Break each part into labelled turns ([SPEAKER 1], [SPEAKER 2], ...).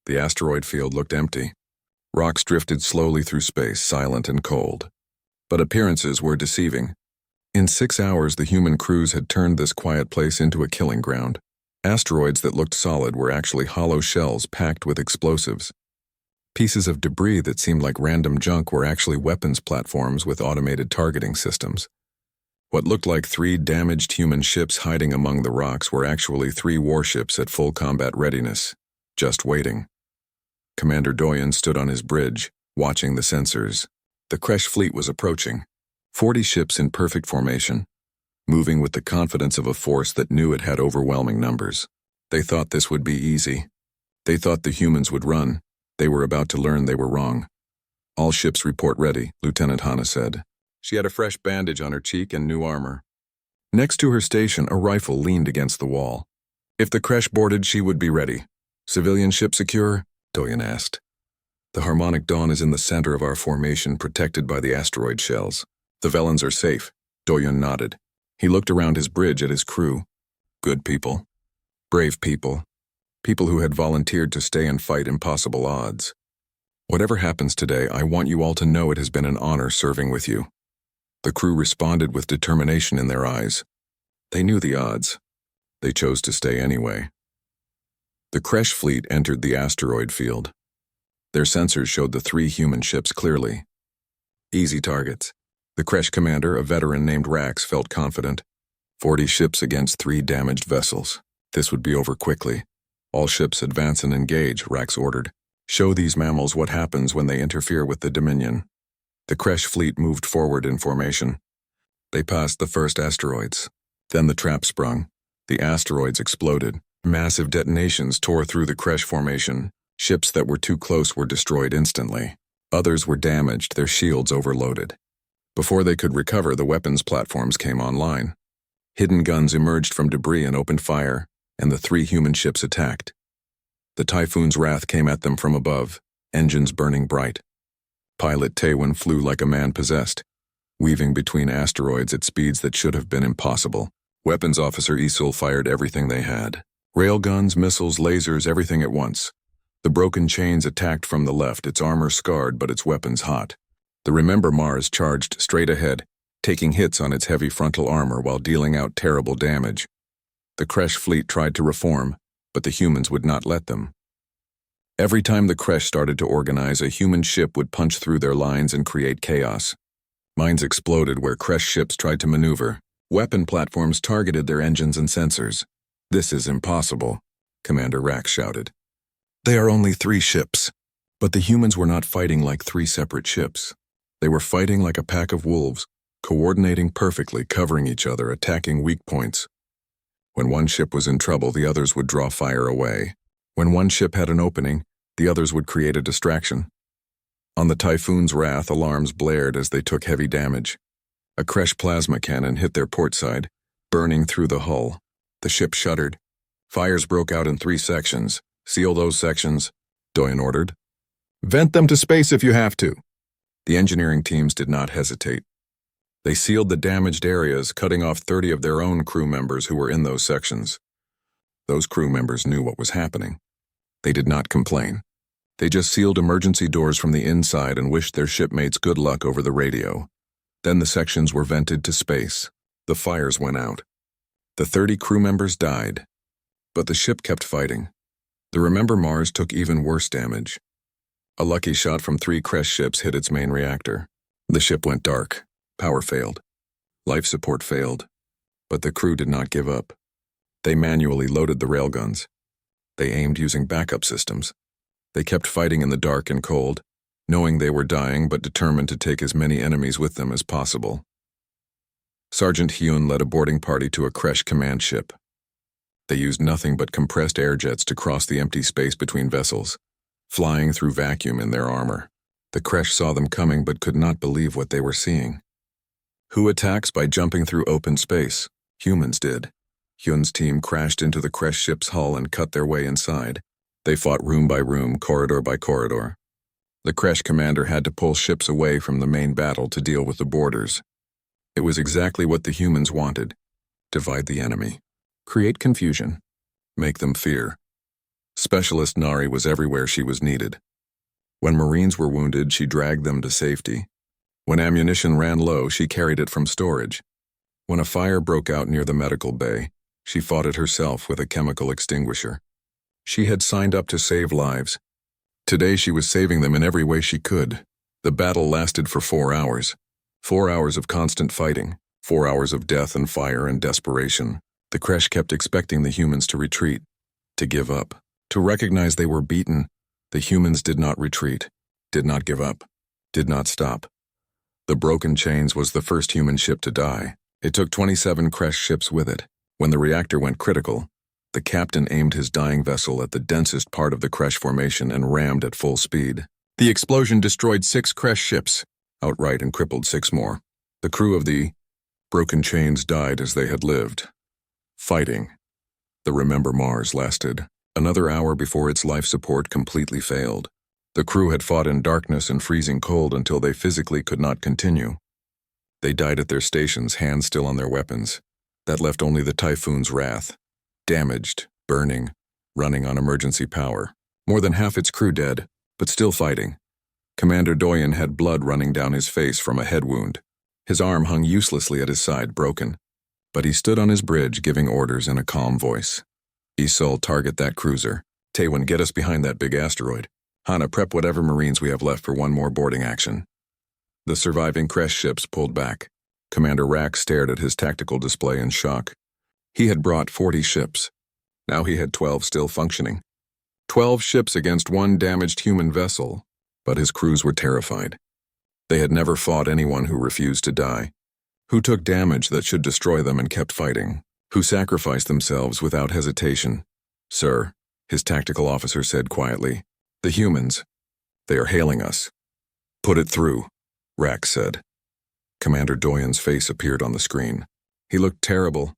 [SPEAKER 1] The asteroid field looked empty. Rocks drifted slowly through space, silent and cold. But appearances were deceiving. In 6 hours, the human crews had turned this quiet place into a killing ground. Asteroids that looked solid were actually hollow shells packed with explosives. Pieces of debris that seemed like random junk were actually weapons platforms with automated targeting systems. What looked like 3 damaged human ships hiding among the rocks were actually 3 warships at full combat readiness, just waiting. Commander Doyen stood on his bridge, watching the sensors. The Kresh fleet was approaching, 40 ships in perfect formation, moving with the confidence of a force that knew it had overwhelming numbers. They thought this would be easy. They thought the humans would run. They were about to learn they were wrong. "All ships report ready," Lieutenant Hanna said. She had a fresh bandage on her cheek and new armor. Next to her station, a rifle leaned against the wall. If the Kresh boarded, she would be ready. "Civilian ship secure?" Doyen asked. "The Harmonic Dawn is in the center of our formation, protected by the asteroid shells. The Velans are safe." Doyen nodded. He looked around his bridge at his crew. Good people. Brave people. People who had volunteered to stay and fight impossible odds. "Whatever happens today, I want you all to know it has been an honor serving with you." The crew responded with determination in their eyes. They knew the odds. They chose to stay anyway. The Kresh fleet entered the asteroid field. Their sensors showed the 3 human ships clearly. Easy targets. The Kresh commander, a veteran named Rax, felt confident. 40 ships against 3 damaged vessels. This would be over quickly. "All ships advance and engage," Rax ordered. "Show these mammals what happens when they interfere with the Dominion." The Kresh fleet moved forward in formation. They passed the first asteroids. Then the trap sprung. The asteroids exploded. Massive detonations tore through the Kresh formation. Ships that were too close were destroyed instantly. Others were damaged, their shields overloaded. Before they could recover, the weapons platforms came online. Hidden guns emerged from debris and opened fire, and the 3 human ships attacked. The Typhoon's wrath came at them from above, engines burning bright. Pilot Taewon flew like a man possessed, weaving between asteroids at speeds that should have been impossible. Weapons Officer Isul fired everything they had. Railguns, missiles, lasers, everything at once. The broken chains attacked from the left, its armor scarred but its weapons hot. The Remember Mars charged straight ahead, taking hits on its heavy frontal armor while dealing out terrible damage. The Kresh fleet tried to reform, but the humans would not let them. Every time the Kresh started to organize, a human ship would punch through their lines and create chaos. Mines exploded where Kresh ships tried to maneuver. Weapon platforms targeted their engines and sensors. "This is impossible," Commander Rax shouted. "They are only 3 ships." But the humans were not fighting like 3 separate ships. They were fighting like a pack of wolves, coordinating perfectly, covering each other, attacking weak points. When one ship was in trouble, the others would draw fire away. When one ship had an opening, the others would create a distraction. On the Typhoon's wrath, alarms blared as they took heavy damage. A Kresh plasma cannon hit their port side, burning through the hull. The ship shuddered. Fires broke out in 3 sections. "Seal those sections," Doyen ordered. "Vent them to space if you have to." The engineering teams did not hesitate. They sealed the damaged areas, cutting off 30 of their own crew members who were in those sections. Those crew members knew what was happening. They did not complain. They just sealed emergency doors from the inside and wished their shipmates good luck over the radio. Then the sections were vented to space. The fires went out. The 30 crew members died. But the ship kept fighting. The Remember Mars took even worse damage. A lucky shot from 3 Kresh ships hit its main reactor. The ship went dark. Power failed. Life support failed. But the crew did not give up. They manually loaded the railguns. They aimed using backup systems. They kept fighting in the dark and cold, knowing they were dying but determined to take as many enemies with them as possible. Sergeant Hyun led a boarding party to a Kresh command ship. They used nothing but compressed air jets to cross the empty space between vessels, flying through vacuum in their armor. The Kresh saw them coming but could not believe what they were seeing. Who attacks by jumping through open space? Humans did. Hyun's team crashed into the Kresh ship's hull and cut their way inside. They fought room by room, corridor by corridor. The Kresh commander had to pull ships away from the main battle to deal with the boarders. It was exactly what the humans wanted. Divide the enemy. Create confusion. Make them fear. Specialist Nari was everywhere she was needed. When Marines were wounded, she dragged them to safety. When ammunition ran low, she carried it from storage. When a fire broke out near the medical bay, she fought it herself with a chemical extinguisher. She had signed up to save lives. Today she was saving them in every way she could. The battle lasted for 4 hours. 4 hours of constant fighting. 4 hours of death and fire and desperation. The Kresh kept expecting the humans to retreat, to give up, to recognize they were beaten. The humans did not retreat, did not give up, did not stop. The Broken Chains was the first human ship to die. It took 27 Kresh ships with it. When the reactor went critical, the captain aimed his dying vessel at the densest part of the Kresh formation and rammed at full speed. The explosion destroyed 6 Kresh ships, outright, and crippled 6 more. The crew of the Broken Chains died as they had lived, fighting. The Remember Mars lasted another hour before its life support completely failed. The crew had fought in darkness and freezing cold until they physically could not continue. They died at their stations, hands still on their weapons. That left only the Typhoon's Wrath, damaged, burning, running on emergency power. More than half its crew dead, but still fighting. Commander Doyen had blood running down his face from a head wound. His arm hung uselessly at his side, broken. But he stood on his bridge giving orders in a calm voice. Isul, target that cruiser. Taewon, get us behind that big asteroid. Hana, prep whatever Marines we have left for one more boarding action. The surviving Kresh ships pulled back. Commander Rack stared at his tactical display in shock. He had brought 40 ships. Now he had 12 still functioning. 12 ships against 1 damaged human vessel, but his crews were terrified. They had never fought anyone who refused to die, who took damage that should destroy them and kept fighting, who sacrificed themselves without hesitation. Sir, his tactical officer said quietly, the humans, they are hailing us. Put it through, Rack said. Commander Doyen's face appeared on the screen. He looked terrible.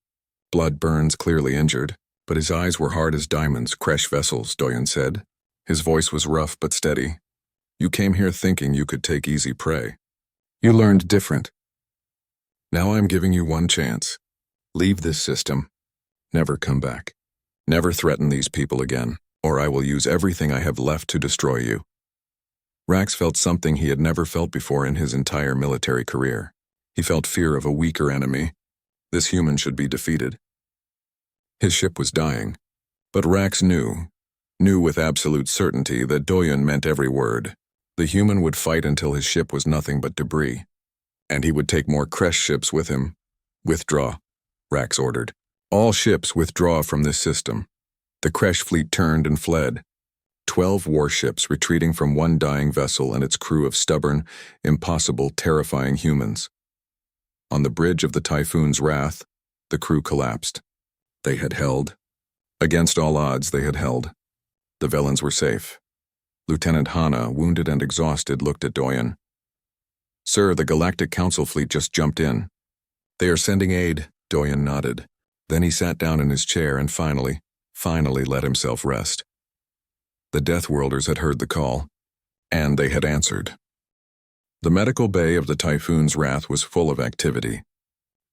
[SPEAKER 1] Blood burns, clearly injured, but his eyes were hard as diamonds, Kresh vessels, Doyen said. His voice was rough but steady. You came here thinking you could take easy prey. You learned different. Now I'm giving you one chance. Leave this system. Never come back. Never threaten these people again, or I will use everything I have left to destroy you. Rax felt something he had never felt before in his entire military career. He felt fear of a weaker enemy. This human should be defeated. His ship was dying, but Rax knew with absolute certainty that Doyen meant every word. The human would fight until his ship was nothing but debris, and he would take more Kresh ships with him. Withdraw, Rax ordered. All ships withdraw from this system. The Kresh fleet turned and fled. 12 warships retreating from 1 dying vessel and its crew of stubborn, impossible, terrifying humans. On the bridge of the Typhoon's Wrath, the crew collapsed. They had held. Against all odds, they had held. The Velans were safe. Lieutenant Hana, wounded and exhausted, looked at Doyen. Sir, the Galactic Council fleet just jumped in. They are sending aid, Doyen nodded. Then he sat down in his chair and finally let himself rest. The Deathworlders had heard the call, and they had answered. The medical bay of the Typhoon's Wrath was full of activity.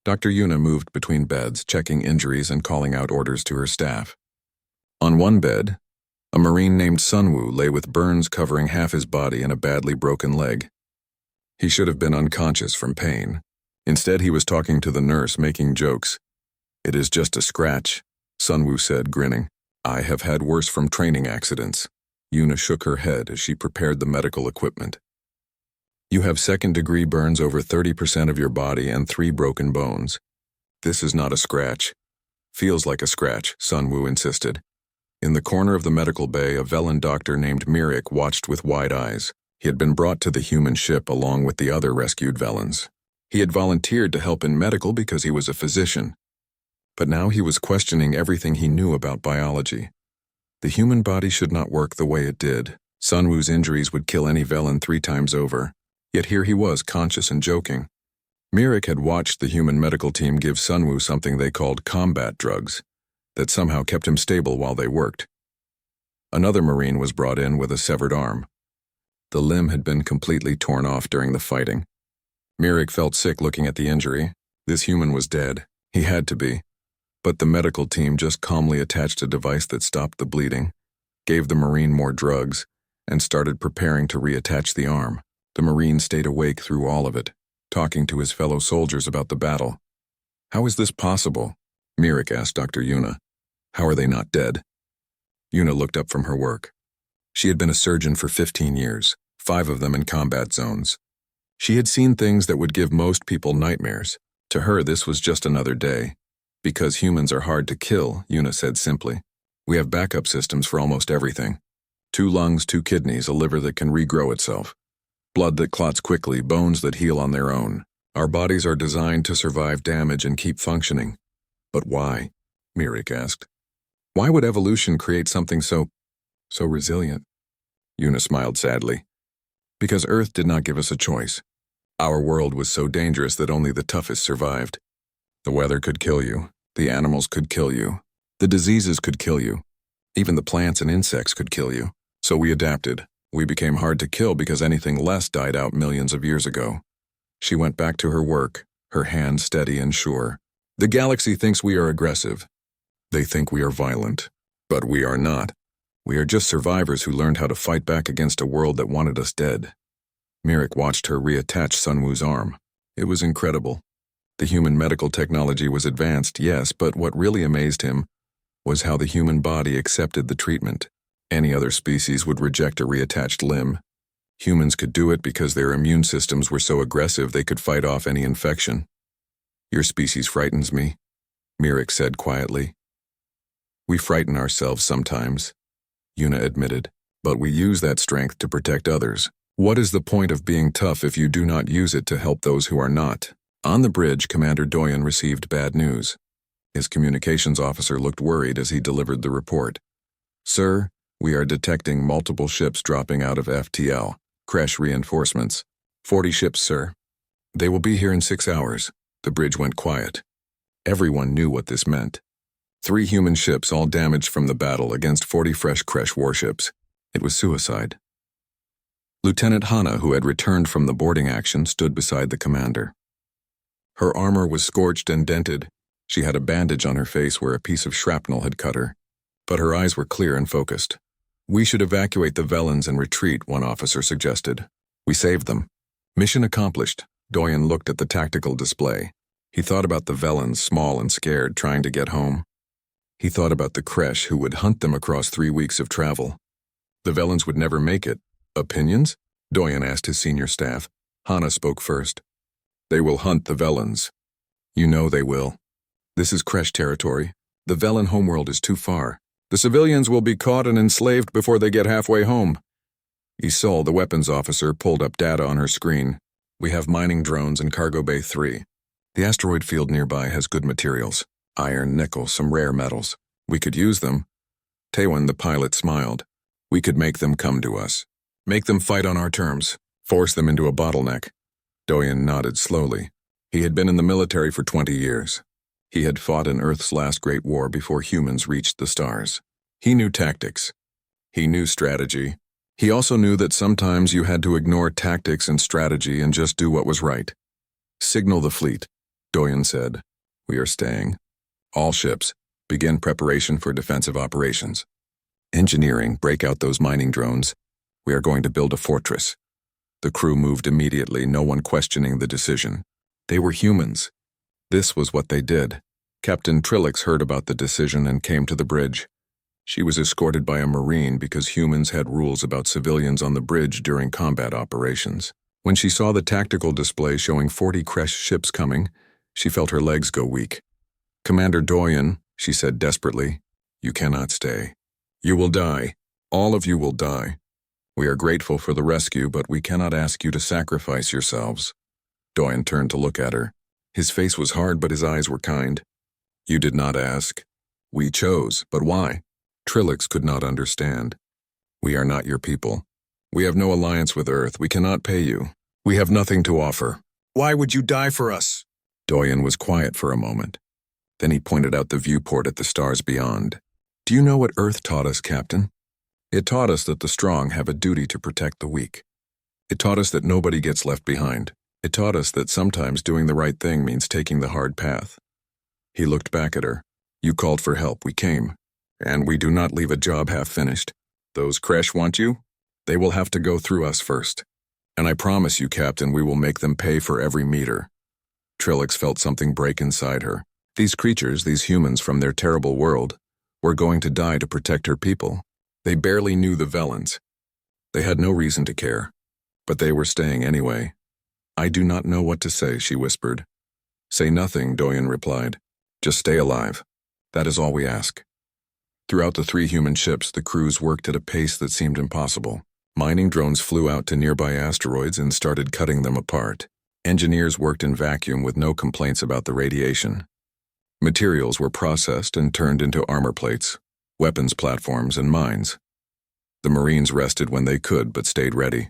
[SPEAKER 1] Dr. Yuna moved between beds, checking injuries and calling out orders to her staff. On one bed, a Marine named Sunwoo lay with burns covering half his body and a badly broken leg. He should have been unconscious from pain. Instead, he was talking to the nurse, making jokes. It is just a scratch, Sunwoo said, grinning. I have had worse from training accidents. Yuna shook her head as she prepared the medical equipment. You have second-degree burns over 30% of your body and 3 broken bones. This is not a scratch. Feels like a scratch, Sunwoo insisted. In the corner of the medical bay, a Velan doctor named Mirik watched with wide eyes. He had been brought to the human ship along with the other rescued Velans. He had volunteered to help in medical because he was a physician. But now he was questioning everything he knew about biology. The human body should not work the way it did. Sunwoo's injuries would kill any Velan 3 times over. Yet here he was, conscious and joking. Mirik had watched the human medical team give Sunwoo something they called combat drugs that somehow kept him stable while they worked. Another Marine was brought in with a severed arm. The limb had been completely torn off during the fighting. Mirik felt sick looking at the injury. This human was dead. He had to be. But the medical team just calmly attached a device that stopped the bleeding. gave the Marine more drugs, and started preparing to reattach the arm. The Marine stayed awake through all of it, talking to his fellow soldiers about the battle. "How is this possible?" Mirik asked Dr. Yuna. "How are they not dead?" Yuna looked up from her work. She had been a surgeon for 15 years, 5 of them in combat zones. She had seen things that would give most people nightmares. To her, this was just another day. "Because humans are hard to kill," Yuna said simply. "We have backup systems for almost everything. 2 lungs, 2 kidneys, a liver that can regrow itself, blood that clots quickly, bones that heal on their own. Our bodies are designed to survive damage and keep functioning." "But why?" Mirik asked. "Why would evolution create something so resilient?" Yuna smiled sadly. "Because Earth did not give us a choice. Our world was so dangerous that only the toughest survived. The weather could kill you, the animals could kill you, the diseases could kill you, even the plants and insects could kill you. So we adapted. We became hard to kill because anything less died out millions of years ago." She went back to her work, her hand steady and sure. "The galaxy thinks we are aggressive. They think we are violent. But we are not. We are just survivors who learned how to fight back against a world that wanted us dead." Mirik watched her reattach Sunwoo's arm. It was incredible. The human medical technology was advanced, yes, but what really amazed him was how the human body accepted the treatment. Any other species would reject a reattached limb. Humans could do it because their immune systems were so aggressive they could fight off any infection. "Your species frightens me," Mirik said quietly. "We frighten ourselves sometimes," Yuna admitted, "but we use that strength to protect others. What is the point of being tough if you do not use it to help those who are not?" On the bridge, Commander Doyen received bad news. His communications officer looked worried as he delivered the report. "Sir, we are detecting multiple ships dropping out of FTL. Crash reinforcements. 40 ships, sir. They will be here in 6 hours." The bridge went quiet. Everyone knew what this meant. 3 human ships all damaged from the battle against 40 fresh Crash warships. It was suicide. Lieutenant Hana, who had returned from the boarding action, stood beside the commander. Her armor was scorched and dented. She had a bandage on her face where a piece of shrapnel had cut her. But her eyes were clear and focused. "We should evacuate the Velens and retreat," one officer suggested. "We saved them." Mission accomplished. Doyen looked at the tactical display. He thought about the Velens, small and scared, trying to get home. He thought about the Kresh who would hunt them across 3 weeks of travel. The Velens would never make it. "Opinions?" Doyen asked his senior staff. Hana spoke first. "They will hunt the Velens." "You know they will. This is Kresh territory. The Velen homeworld is too far. The civilians will be caught and enslaved before they get halfway home." Isol, the weapons officer, pulled up data on her screen. "We have mining drones in Cargo Bay 3. The asteroid field nearby has good materials. Iron, nickel, some rare metals. We could use them." Taewon, the pilot, smiled. "We could make them come to us. Make them fight on our terms. Force them into a bottleneck." Doyen nodded slowly. He had been in the military for 20 years. He had fought in Earth's last great war before humans reached the stars. He knew tactics. He knew strategy. He also knew that sometimes you had to ignore tactics and strategy and just do what was right. "Signal the fleet," Doyen said. "We are staying. All ships, begin preparation for defensive operations. Engineering, break out those mining drones. We are going to build a fortress." The crew moved immediately, no one questioning the decision. They were humans. This was what they did. Captain Trillix heard about the decision and came to the bridge. She was escorted by a Marine because humans had rules about civilians on the bridge during combat operations. When she saw the tactical display showing 40 Kresh ships coming, she felt her legs go weak. "Commander Doyen," she said desperately, "you cannot stay. You will die. All of you will die. We are grateful for the rescue, but we cannot ask you to sacrifice yourselves." Doyen turned to look at her. His face was hard, but his eyes were kind. "You did not ask. We chose, but why?" Trillix could not understand. "We are not your people. We have no alliance with Earth. We cannot pay you. We have nothing to offer. Why would you die for us?" Doyen was quiet for a moment. Then he pointed out the viewport at the stars beyond. "Do you know what Earth taught us, Captain? It taught us that the strong have a duty to protect the weak. It taught us that nobody gets left behind. It taught us that sometimes doing the right thing means taking the hard path." He looked back at her. "You called for help, we came. And we do not leave a job half finished. Those Kresh want you? They will have to go through us first. And I promise you, Captain, we will make them pay for every meter. Trillix felt something break inside her. These creatures, these humans from their terrible world, were going to die to protect her people. They barely knew the Velans. They had no reason to care, but they were staying anyway. I do not know what to say, she whispered. Say nothing, Doyen replied. Just stay alive. That is all we ask. Throughout the 3 human ships, the crews worked at a pace that seemed impossible. Mining drones flew out to nearby asteroids and started cutting them apart. Engineers worked in vacuum with no complaints about the radiation. Materials were processed and turned into armor plates, weapons platforms, and mines. The Marines rested when they could but stayed ready.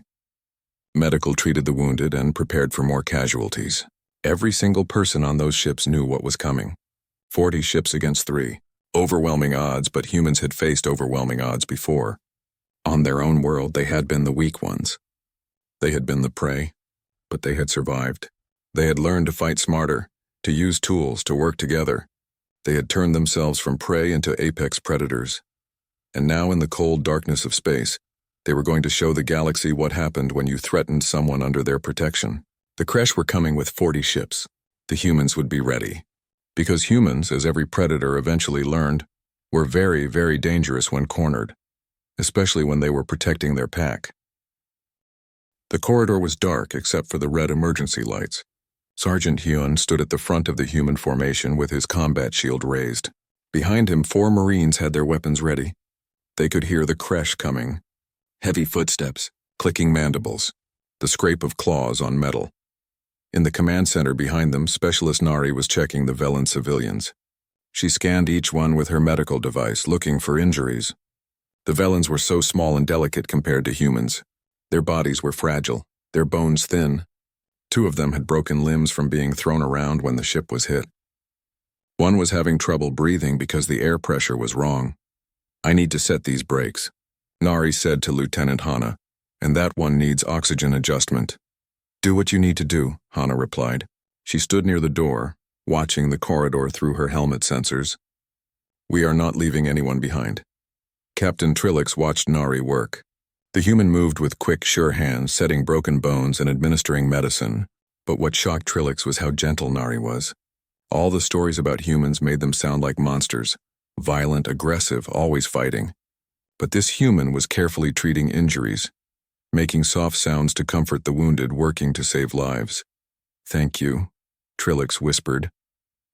[SPEAKER 1] Medical treated the wounded and prepared for more casualties. Every single person on those ships knew what was coming. 40 ships against 3. Overwhelming odds, but humans had faced overwhelming odds before. On their own world, they had been the weak ones. They had been the prey, but they had survived. They had learned to fight smarter, to use tools, to work together. They had turned themselves from prey into apex predators. And now in the cold darkness of space, they were going to show the galaxy what happened when you threatened someone under their protection. The Kresh were coming with 40 ships. The humans would be ready. Because humans, as every predator eventually learned, were very, very dangerous when cornered, especially when they were protecting their pack. The corridor was dark except for the red emergency lights. Sergeant Hyun stood at the front of the human formation with his combat shield raised. Behind him, 4 Marines had their weapons ready. They could hear the Kresh coming. Heavy footsteps, clicking mandibles, the scrape of claws on metal. In the command center behind them, Specialist Nari was checking the Velan civilians. She scanned each one with her medical device, looking for injuries. The Velans were so small and delicate compared to humans. Their bodies were fragile, their bones thin. 2 of them had broken limbs from being thrown around when the ship was hit. One was having trouble breathing because the air pressure was wrong. I need to set these brakes, Nari said to Lieutenant Hana, and that one needs oxygen adjustment. Do what you need to do, Hana replied. She stood near the door, watching the corridor through her helmet sensors. We are not leaving anyone behind. Captain Trillix watched Nari work. The human moved with quick, sure hands, setting broken bones and administering medicine. But what shocked Trillix was how gentle Nari was. All the stories about humans made them sound like monsters, violent, aggressive, always fighting. But this human was carefully treating injuries, making soft sounds to comfort the wounded, working to save lives. Thank you, Trillix whispered.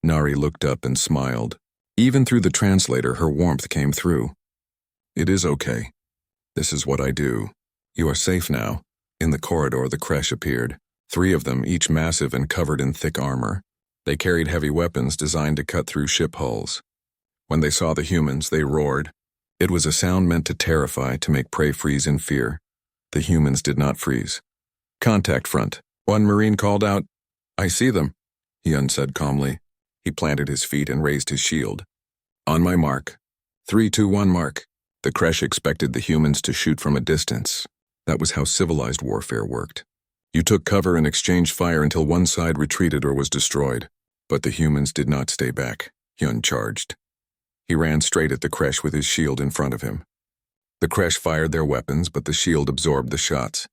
[SPEAKER 1] Nari looked up and smiled. Even through the translator, her warmth came through. It is okay. This is what I do. You are safe now. In the corridor, the Kresh appeared. 3 of them, each massive and covered in thick armor. They carried heavy weapons designed to cut through ship hulls. When they saw the humans, they roared. It was a sound meant to terrify, to make prey freeze in fear. The humans did not freeze. Contact front. One Marine called out. I see them, Hyun said calmly. He planted his feet and raised his shield. On my mark. 3, 2, 1 mark. The Kresh expected the humans to shoot from a distance. That was how civilized warfare worked. You took cover and exchanged fire until one side retreated or was destroyed. But the humans did not stay back. Hyun charged. He ran straight at the Kresh with his shield in front of him. The Kresh fired their weapons, but the shield absorbed the shots.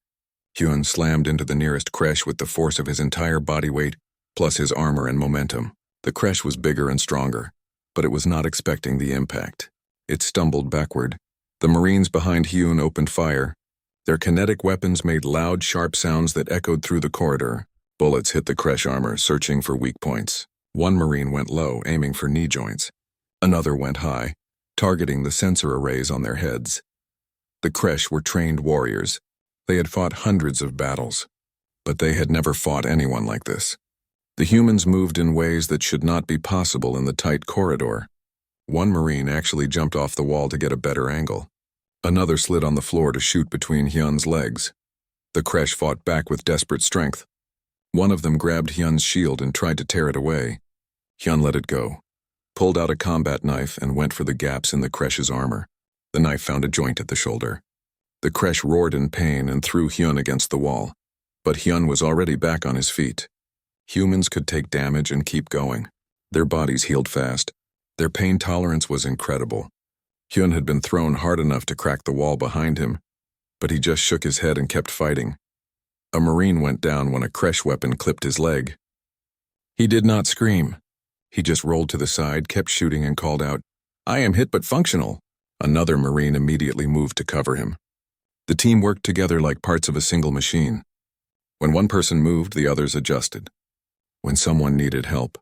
[SPEAKER 1] Hyun slammed into the nearest Kresh with the force of his entire body weight, plus his armor and momentum. The Kresh was bigger and stronger, but it was not expecting the impact. It stumbled backward. The Marines behind Hyun opened fire. Their kinetic weapons made loud, sharp sounds that echoed through the corridor. Bullets hit the Kresh armor, searching for weak points. One Marine went low, aiming for knee joints. Another went high, targeting the sensor arrays on their heads. The Kresh were trained warriors. They had fought hundreds of battles, but they had never fought anyone like this. The humans moved in ways that should not be possible in the tight corridor. One Marine actually jumped off the wall to get a better angle. Another slid on the floor to shoot between Hyun's legs. The Kresh fought back with desperate strength. One of them grabbed Hyun's shield and tried to tear it away. Hyun let it go, pulled out a combat knife and went for the gaps in the Kresh's armor. The knife found a joint at the shoulder. The Kresh roared in pain and threw Hyun against the wall. But Hyun was already back on his feet. Humans could take damage and keep going. Their bodies healed fast. Their pain tolerance was incredible. Hyun had been thrown hard enough to crack the wall behind him, but he just shook his head and kept fighting. A Marine went down when a Kresh weapon clipped his leg. He did not scream. He just rolled to the side, kept shooting, and called out, "I am hit but functional." Another Marine immediately moved to cover him. The team worked together like parts of a single machine. When one person moved, the others adjusted. When someone needed help,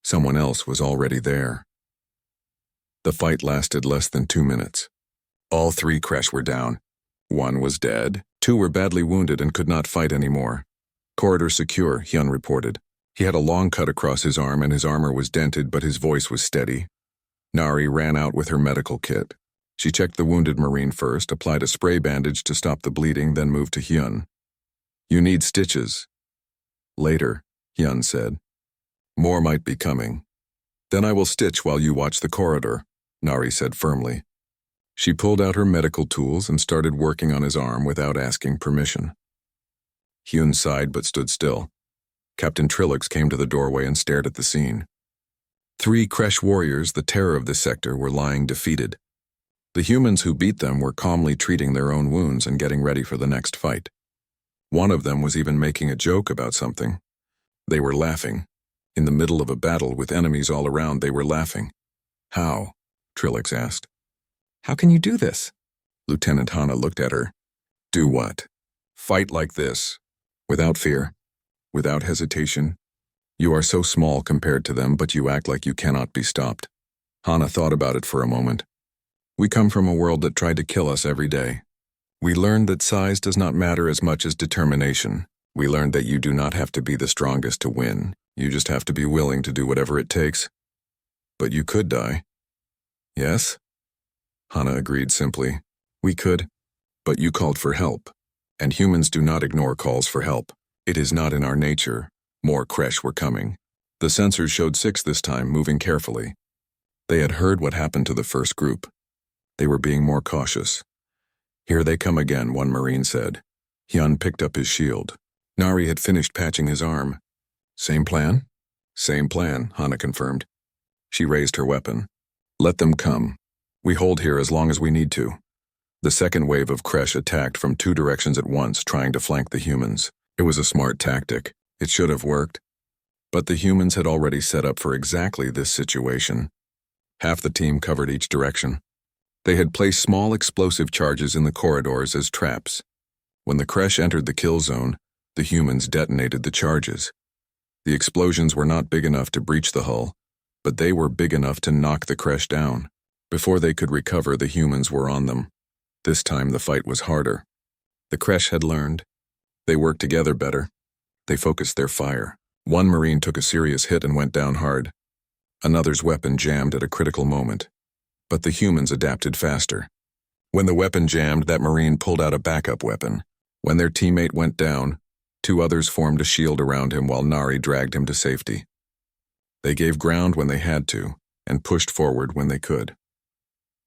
[SPEAKER 1] someone else was already there. The fight lasted less than 2 minutes. All 3 Kresh were down. 1 was dead, 2 were badly wounded and could not fight anymore. "Corridor secure," Hyun reported. He had a long cut across his arm and his armor was dented, but his voice was steady. Nari ran out with her medical kit. She checked the wounded Marine first, applied a spray bandage to stop the bleeding, then moved to Hyun. "You need stitches." "Later," Hyun said. "More might be coming." "Then I will stitch while you watch the corridor," Nari said firmly. She pulled out her medical tools and started working on his arm without asking permission. Hyun sighed but stood still. Captain Trillix came to the doorway and stared at the scene. 3 Kresh warriors, the terror of the sector, were lying defeated. The humans who beat them were calmly treating their own wounds and getting ready for the next fight. One of them was even making a joke about something. They were laughing. In the middle of a battle with enemies all around, they were laughing. "How?" Trillix asked. "How can you do this?" Lieutenant Hana looked at her. "Do what?" "Fight like this. Without fear. Without hesitation. You are so small compared to them, but you act like you cannot be stopped." Hana thought about it for a moment. "We come from a world that tried to kill us every day. We learned that size does not matter as much as determination. We learned that you do not have to be the strongest to win. You just have to be willing to do whatever it takes. But you could die." "Yes?" Hana agreed simply. "We could. But you called for help. And humans do not ignore calls for help. It is not in our nature." More Kresh were coming. The sensors showed 6 this time, moving carefully. They had heard what happened to the first group. They were being more cautious. "Here they come again," one Marine said. Hyun picked up his shield. Nari had finished patching his arm. "Same plan?" "Same plan," Hana confirmed. She raised her weapon. "Let them come. We hold here as long as we need to." The second wave of Kresh attacked from 2 directions at once, trying to flank the humans. It was a smart tactic. It should have worked. But the humans had already set up for exactly this situation. Half the team covered each direction. They had placed small explosive charges in the corridors as traps. When the Kresh entered the kill zone, the humans detonated the charges. The explosions were not big enough to breach the hull, but they were big enough to knock the Kresh down. Before they could recover, the humans were on them. This time the fight was harder. The Kresh had learned. They worked together better. They focused their fire. One Marine took a serious hit and went down hard. Another's weapon jammed at a critical moment. But the humans adapted faster. When the weapon jammed, that Marine pulled out a backup weapon. When their teammate went down, 2 others formed a shield around him while Nari dragged him to safety. They gave ground when they had to, and pushed forward when they could.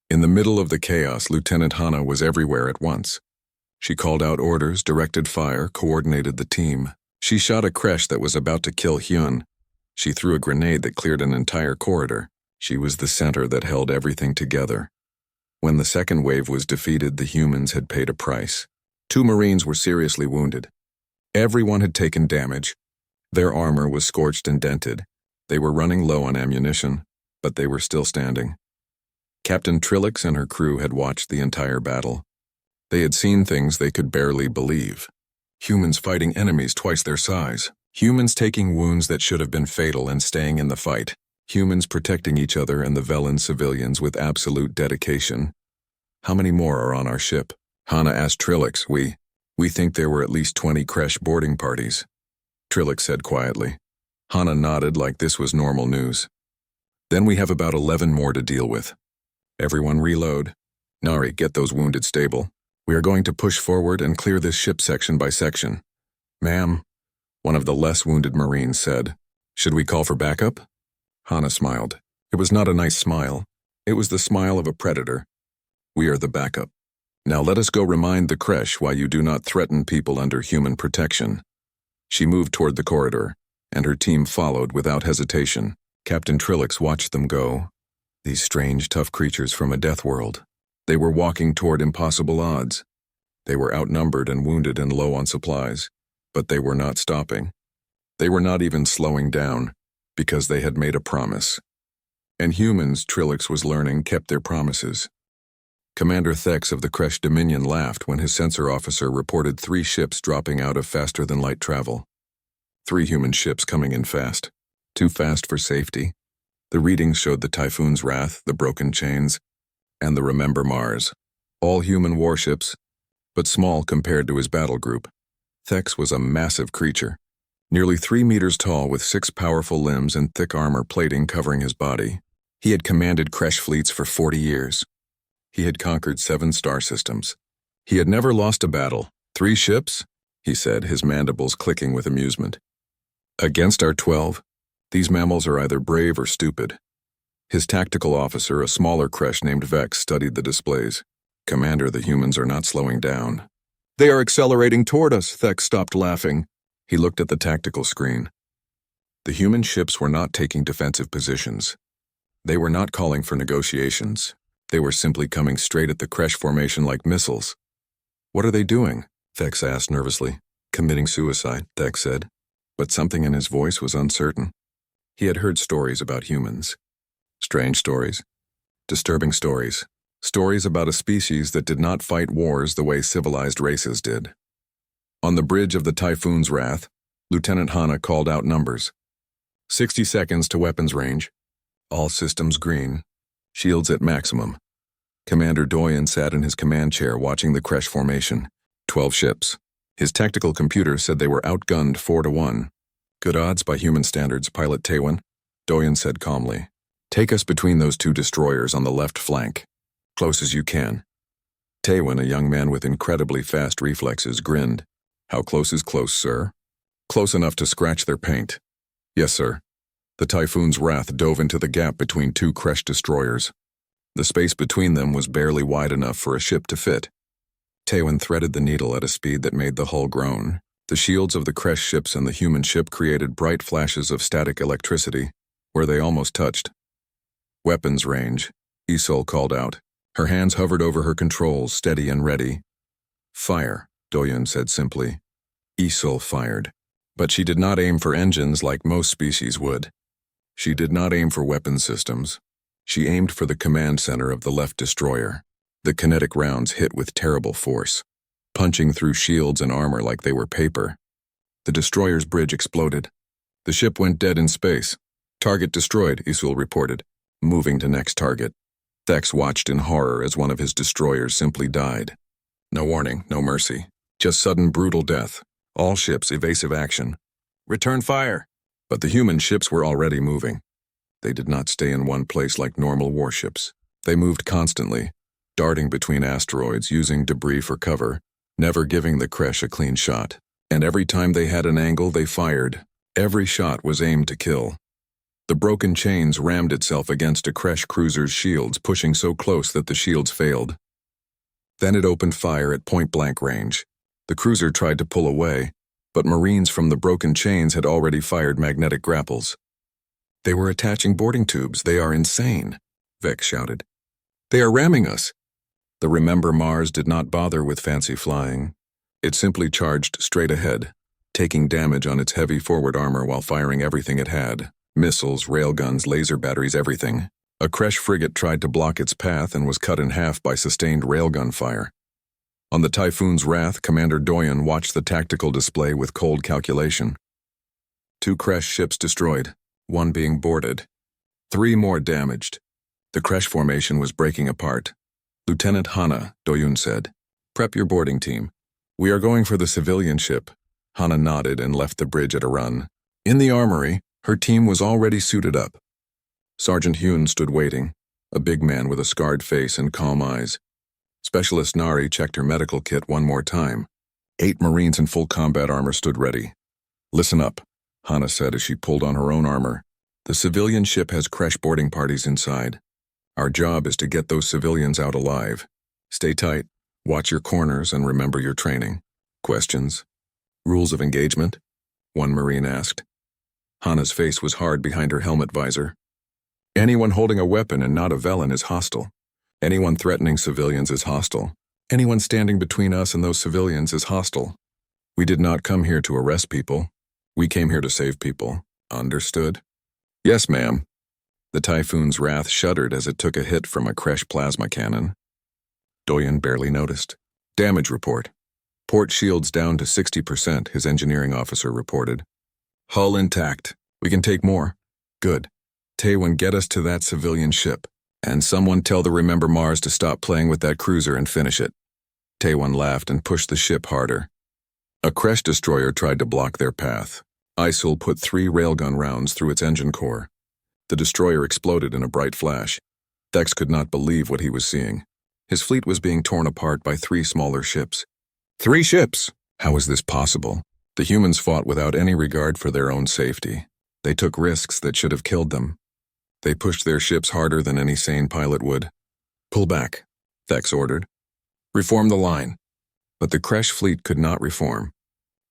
[SPEAKER 1] In the middle of the chaos, Lieutenant Hana was everywhere at once. She called out orders, directed fire, coordinated the team. She shot a Kresh that was about to kill Hyun. She threw a grenade that cleared an entire corridor. She was the center that held everything together. When the second wave was defeated, the humans had paid a price. 2 Marines were seriously wounded. Everyone had taken damage. Their armor was scorched and dented. They were running low on ammunition, but they were still standing. Captain Trillix and her crew had watched the entire battle. They had seen things they could barely believe. Humans fighting enemies twice their size. Humans taking wounds that should have been fatal and staying in the fight. Humans protecting each other and the Velen civilians with absolute dedication. "How many more are on our ship?" Hana asked Trillix. We think there were at least 20 Kresh boarding parties," Trillix said quietly. Hana nodded like this was normal news. "Then we have about 11 more to deal with. Everyone reload. Nari, get those wounded stable. We are going to push forward and clear this ship section by section." "Ma'am," one of the less wounded Marines said. "Should we call for backup?" Hana smiled. It was not a nice smile. It was the smile of a predator. "We are the backup. Now let us go remind the Kresh why you do not threaten people under human protection." She moved toward the corridor, and her team followed without hesitation. Captain Trillix watched them go. These strange, tough creatures from a death world. They were walking toward impossible odds. They were outnumbered and wounded and low on supplies, but they were not stopping. They were not even slowing down, because they had made a promise. And humans, Trilix was learning, kept their promises. Commander Thex of the Kresh Dominion laughed when his sensor officer reported 3 ships dropping out of faster-than-light travel. 3 human ships coming in fast. Too fast for safety. The readings showed the Typhoon's Wrath, the Broken Chains, and the Remember Mars. All human warships, but small compared to his battle group. Thex was a massive creature, nearly 3 meters tall with 6 powerful limbs and thick armor plating covering his body. He had commanded Kresh fleets for 40 years. He had conquered 7 star systems. He had never lost a battle. 3 ships? He said, his mandibles clicking with amusement. Against our 12? These mammals are either brave or stupid. His tactical officer, a smaller Kresh named Vex, studied the displays. Commander, the humans are not slowing down. They are accelerating toward us, Thex stopped laughing. He looked at the tactical screen. The human ships were not taking defensive positions. They were not calling for negotiations. They were simply coming straight at the Kresh formation like missiles. What are they doing? Thex asked nervously. Committing suicide, Thex said. But something in his voice was uncertain. He had heard stories about humans. Strange stories. Disturbing stories. Stories about a species that did not fight wars the way civilized races did. On the bridge of the Typhoon's Wrath, Lieutenant Hana called out numbers. 60 seconds to weapons range. All systems green. Shields at maximum. Commander Doyen sat in his command chair watching the Kresh formation. 12 ships. His tactical computer said they were outgunned 4-1. Good odds by human standards, Pilot Taewon, Doyen said calmly. Take us between those 2 destroyers on the left flank. Close as you can. Taewon, a young man with incredibly fast reflexes, grinned. How close is close, sir? Close enough to scratch their paint. Yes, sir. The Typhoon's Wrath dove into the gap between 2 Kresh destroyers. The space between them was barely wide enough for a ship to fit. Taewon threaded the needle at a speed that made the hull groan. The shields of the Kresh ships and the human ship created bright flashes of static electricity, where they almost touched. Weapons range, Isol called out. Her hands hovered over her controls, steady and ready. Fire, Doyen said simply. Isol fired. But she did not aim for engines like most species would. She did not aim for weapon systems. She aimed for the command center of the left destroyer. The kinetic rounds hit with terrible force, punching through shields and armor like they were paper. The destroyer's bridge exploded. The ship went dead in space. Target destroyed, Isul reported, moving to next target. Thex watched in horror as one of his destroyers simply died. No warning, no mercy. Just sudden brutal death. All ships evasive action. Return fire! But the human ships were already moving. They did not stay in one place like normal warships. They moved constantly, darting between asteroids using debris for cover, never giving the Kresh a clean shot. And every time they had an angle, they fired. Every shot was aimed to kill. The Broken Chains rammed itself against a Kresh cruiser's shields, pushing so close that the shields failed. Then it opened fire at point-blank range. The cruiser tried to pull away, but Marines from the Broken Chains had already fired magnetic grapples. They were attaching boarding tubes. They are insane, Vex shouted. They are ramming us. The Remember Mars did not bother with fancy flying. It simply charged straight ahead, taking damage on its heavy forward armor while firing everything it had. Missiles, railguns, laser batteries, everything. A Kresh frigate tried to block its path and was cut in half by sustained railgun fire. On the Typhoon's Wrath, Commander Doyen watched the tactical display with cold calculation. 2 Kresh ships destroyed, 1 being boarded. 3 more damaged. The Kresh formation was breaking apart. Lieutenant Hana, Doyen said, prep your boarding team. We are going for the civilian ship. Hana nodded and left the bridge at a run. In the armory, her team was already suited up. Sergeant Hune stood waiting, a big man with a scarred face and calm eyes. Specialist Nari checked her medical kit one more time. 8 Marines in full combat armor stood ready. Listen up, Hana said as she pulled on her own armor. The civilian ship has Kresh boarding parties inside. Our job is to get those civilians out alive. Stay tight, watch your corners, and remember your training. Questions? Rules of engagement? One Marine asked. Hana's face was hard behind her helmet visor. Anyone holding a weapon and not a Velen is hostile. Anyone threatening civilians is hostile. Anyone standing between us and those civilians is hostile. We did not come here to arrest people. We came here to save people. Understood? Yes, ma'am. The Typhoon's wrath shuddered as it took a hit from a Kresh plasma cannon. Doyen barely noticed. Damage report. Port shields down to 60%, his engineering officer reported. Hull intact. We can take more. Good. Taewon, get us to that civilian ship. And someone tell the Remember Mars to stop playing with that cruiser and finish it. Taewon laughed and pushed the ship harder. A Kresh destroyer tried to block their path. Isil put 3 railgun rounds through its engine core. The destroyer exploded in a bright flash. Dex could not believe what he was seeing. His fleet was being torn apart by 3 smaller ships. 3 ships! How was this possible? The humans fought without any regard for their own safety. They took risks that should have killed them. They pushed their ships harder than any sane pilot would. Pull back, Dex ordered. Reform the line. But the Kresh fleet could not reform.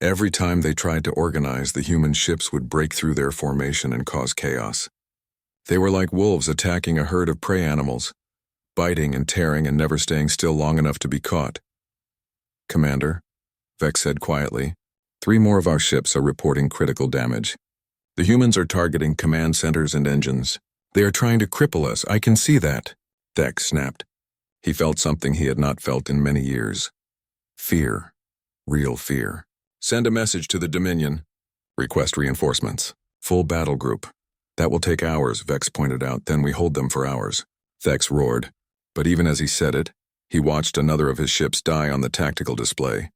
[SPEAKER 1] Every time they tried to organize, the human ships would break through their formation and cause chaos. They were like wolves attacking a herd of prey animals, biting and tearing and never staying still long enough to be caught. Commander, Vex said quietly, 3 more of our ships are reporting critical damage. The humans are targeting command centers and engines. They are trying to cripple us, I can see that, Dex snapped. He felt something he had not felt in many years. Fear. Real fear. Send a message to the Dominion. Request reinforcements. Full battle group. That will take hours, Vex pointed out, then we hold them for hours. Vex roared. But even as he said it, he watched another of his ships die on the tactical display.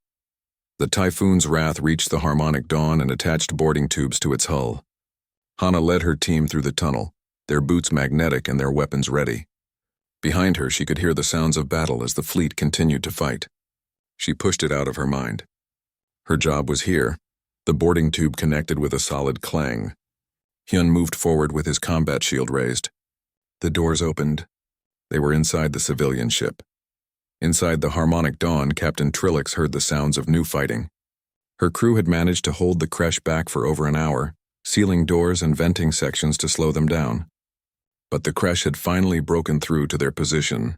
[SPEAKER 1] The Typhoon's wrath reached the Harmonic Dawn and attached boarding tubes to its hull. Hana led her team through the tunnel, their boots magnetic and their weapons ready. Behind her, she could hear the sounds of battle as the fleet continued to fight. She pushed it out of her mind. Her job was here. The boarding tube connected with a solid clang. Hyun moved forward with his combat shield raised. The doors opened. They were inside the civilian ship. Inside the Harmonic Dawn, Captain Trillix heard the sounds of new fighting. Her crew had managed to hold the Kresh back for over an hour, sealing doors and venting sections to slow them down. But the Kresh had finally broken through to their position.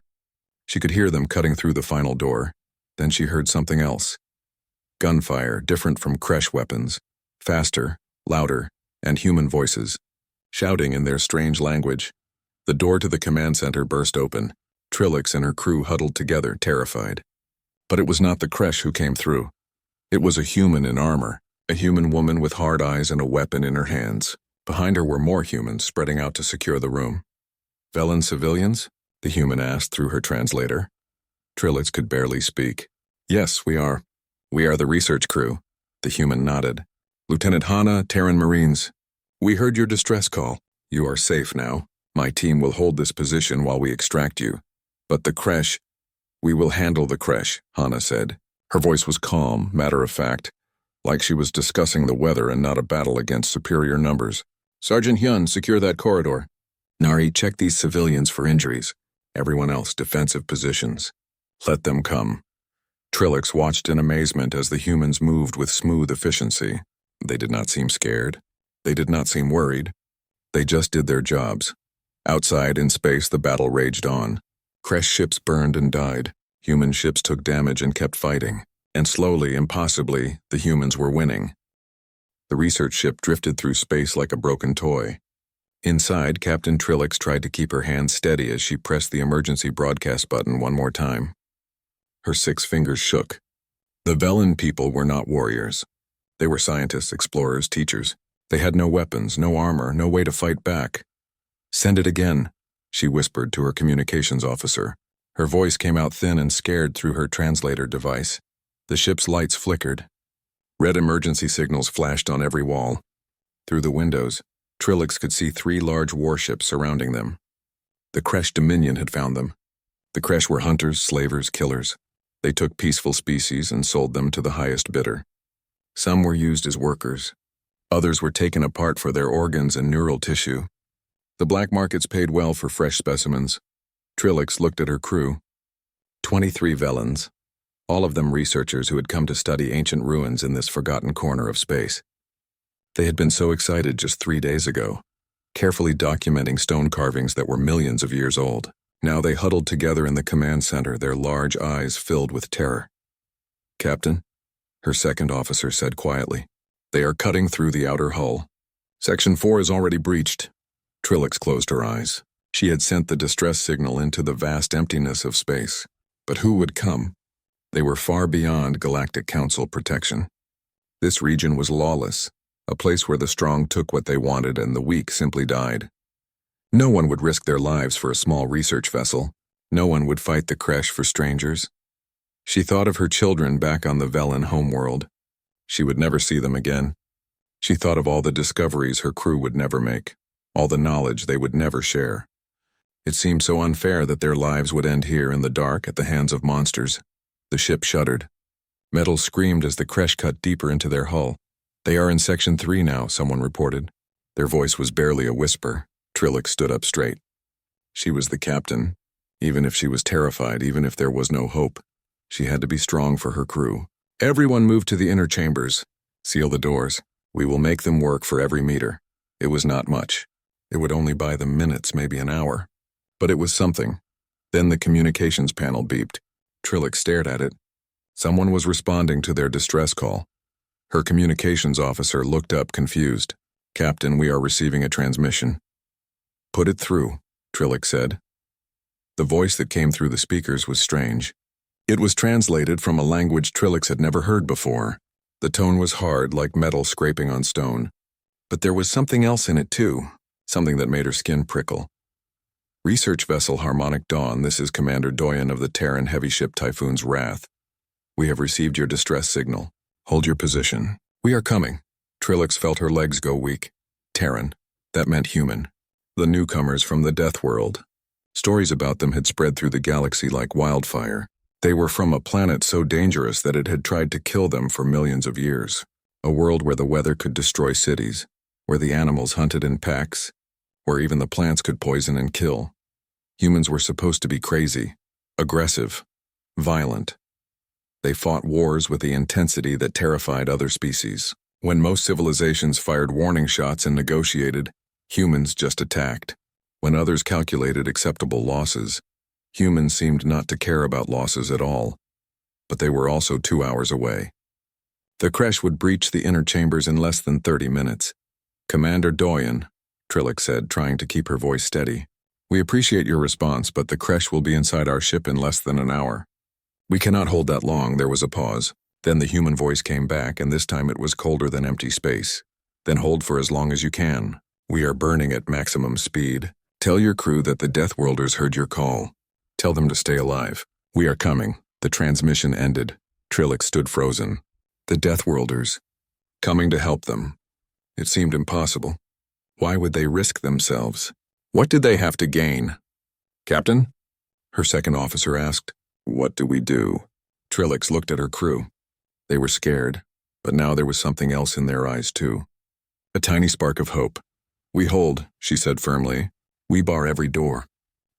[SPEAKER 1] She could hear them cutting through the final door. Then she heard something else. Gunfire, different from Kresh weapons. Faster, louder, and human voices. Shouting in their strange language. The door to the command center burst open. Trillix and her crew huddled together, terrified. But it was not the Kresh who came through. It was a human in armor, a human woman with hard eyes and a weapon in her hands. Behind her were more humans spreading out to secure the room. Velen civilians? The human asked through her translator. Trillix could barely speak. Yes, we are. We are the research crew. The human nodded. Lieutenant Hana, Terran Marines. We heard your distress call. You are safe now. My team will hold this position while we extract you. But the Kresh... We will handle the Kresh, Hana said. Her voice was calm, matter-of-fact, like she was discussing the weather and not a battle against superior numbers. Sergeant Hyun, secure that corridor. Nari, check these civilians for injuries. Everyone else, defensive positions. Let them come. Trillix watched in amazement as the humans moved with smooth efficiency. They did not seem scared. They did not seem worried. They just did their jobs. Outside, in space, the battle raged on. Kresh ships burned and died. Human ships took damage and kept fighting. And slowly, impossibly, the humans were winning. The research ship drifted through space like a broken toy. Inside, Captain Trillix tried to keep her hands steady as she pressed the emergency broadcast button one more time. Her 6 fingers shook. The Velen people were not warriors. They were scientists, explorers, teachers. They had no weapons, no armor, no way to fight back. Send it again, she whispered to her communications officer. Her voice came out thin and scared through her translator device. The ship's lights flickered. Red emergency signals flashed on every wall. Through the windows, Trillix could see 3 large warships surrounding them. The Kresh Dominion had found them. The Kresh were hunters, slavers, killers. They took peaceful species and sold them to the highest bidder. Some were used as workers. Others were taken apart for their organs and neural tissue. The black markets paid well for fresh specimens. Trillix looked at her crew. 23 Velens, all of them researchers who had come to study ancient ruins in this forgotten corner of space. They had been so excited just 3 days ago. carefully documenting stone carvings that were millions of years old. Now they huddled together in the command center, their large eyes filled with terror. "Captain," her second officer said quietly, "they are cutting through the outer hull. Section 4 is already breached." Trillix closed her eyes. She had sent the distress signal into the vast emptiness of space. But who would come? They were far beyond Galactic Council protection. This region was lawless, a place where the strong took what they wanted and the weak simply died. No one would risk their lives for a small research vessel. No one would fight the Kresh for strangers. She thought of her children back on the Velen homeworld. She would never see them again. She thought of all the discoveries her crew would never make, all the knowledge they would never share. It seemed so unfair that their lives would end here in the dark at the hands of monsters. The ship shuddered. Metal screamed as the Kresh cut deeper into their hull. "They are in Section 3 now," someone reported. Their voice was barely a whisper. Trillix stood up straight. She was the captain. Even if she was terrified, even if there was no hope, she had to be strong for her crew. "Everyone move to the inner chambers. Seal the doors. We will make them work for every meter." It was not much. It would only buy them minutes, maybe an hour. But it was something. Then the communications panel beeped. Trillix stared at it. Someone was responding to their distress call. Her communications officer looked up confused. "Captain, we are receiving a transmission." "Put it through," Trillix said. The voice that came through the speakers was strange. It was translated from a language Trillix had never heard before. The tone was hard, like metal scraping on stone. But there was something else in it too, something that made her skin prickle. "Research Vessel Harmonic Dawn, this is Commander Doyen of the Terran heavy ship Typhoon's Wrath. We have received your distress signal. Hold your position. We are coming." Trillix felt her legs go weak. Terran. That meant human. The newcomers from the Death World. Stories about them had spread through the galaxy like wildfire. They were from a planet so dangerous that it had tried to kill them for millions of years. A world where the weather could destroy cities, where the animals hunted in packs, where even the plants could poison and kill. Humans were supposed to be crazy, aggressive, violent. They fought wars with the intensity that terrified other species. When most civilizations fired warning shots and negotiated, humans just attacked. When others calculated acceptable losses, humans seemed not to care about losses at all. But they were also 2 hours away. The Kresh would breach the inner chambers in less than 30 minutes. "Commander Doyen," Trillix said, trying to keep her voice steady. "We appreciate your response, but the Kresh will be inside our ship in less than an hour." "We cannot hold that long." There was a pause. Then the human voice came back, and this time it was colder than empty space. "Then hold for as long as you can. We are burning at maximum speed. Tell your crew that the Deathworlders heard your call. Tell them to stay alive. We are coming." The transmission ended. Trillix stood frozen. The Deathworlders. Coming to help them. It seemed impossible. Why would they risk themselves? What did they have to gain? "Captain?" her second officer asked. "What do we do?" Trillix looked at her crew. They were scared, but now there was something else in their eyes too. A tiny spark of hope. "We hold," she said firmly. "We bar every door.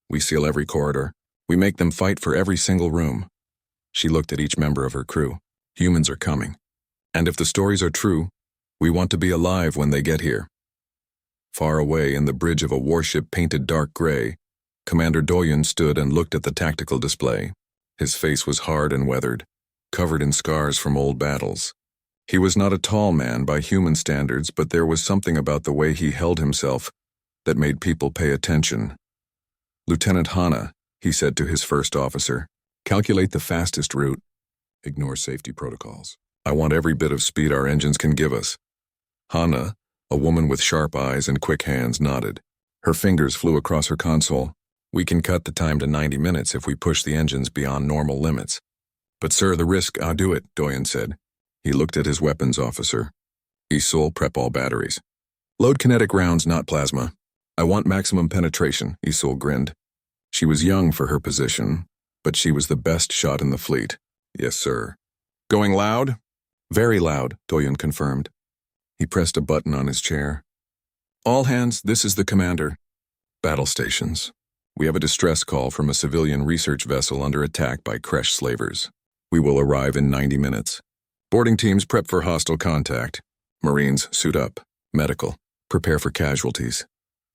[SPEAKER 1] We seal every corridor. We make them fight for every single room." She looked at each member of her crew. "Humans are coming. And if the stories are true, we want to be alive when they get here." Far away in the bridge of a warship painted dark gray, Commander Doyen stood and looked at the tactical display. His face was hard and weathered, covered in scars from old battles. He was not a tall man by human standards, but there was something about the way he held himself that made people pay attention. "Lieutenant Hanna," he said to his first officer, "calculate the fastest route. Ignore safety protocols. I want every bit of speed our engines can give us." Hanna, a woman with sharp eyes and quick hands, nodded. Her fingers flew across her console. "We can cut the time to 90 minutes if we push the engines beyond normal limits." "But sir, the risk..." "I'll do it," Doyen said. He looked at his weapons officer. "Isul, prep all batteries. Load kinetic rounds, not plasma. I want maximum penetration," Isul grinned. She was young for her position, but she was the best shot in the fleet. "Yes, sir." "Going loud?" "Very loud," Doyen confirmed. He pressed a button on his chair. "All hands, this is the commander." "Battle stations. We have a distress call from a civilian research vessel under attack by Kresh slavers. We will arrive in 90 minutes. Boarding teams prep for hostile contact. Marines, suit up. Medical. Prepare for casualties."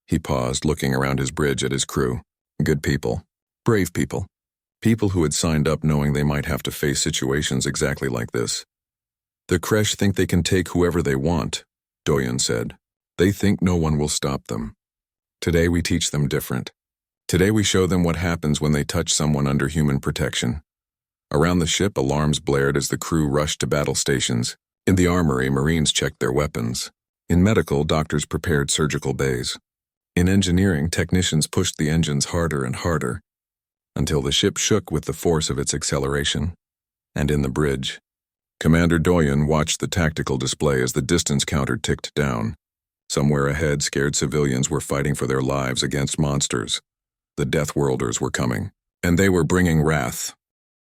[SPEAKER 1] He paused, looking around his bridge at his crew. Good people. Brave people. People who had signed up knowing they might have to face situations exactly like this. The Kresh think they can take whoever they want, Doyen said. They think no one will stop them. Today we teach them different. Today we show them what happens when they touch someone under human protection. Around the ship, alarms blared as the crew rushed to battle stations. In the armory, Marines checked their weapons. In medical, doctors prepared surgical bays. In engineering, technicians pushed the engines harder and harder, until the ship shook with the force of its acceleration. And in the bridge, Commander Doyen watched the tactical display as the distance counter ticked down. Somewhere ahead, scared civilians were fighting for their lives against monsters. The Deathworlders were coming, and they were bringing wrath.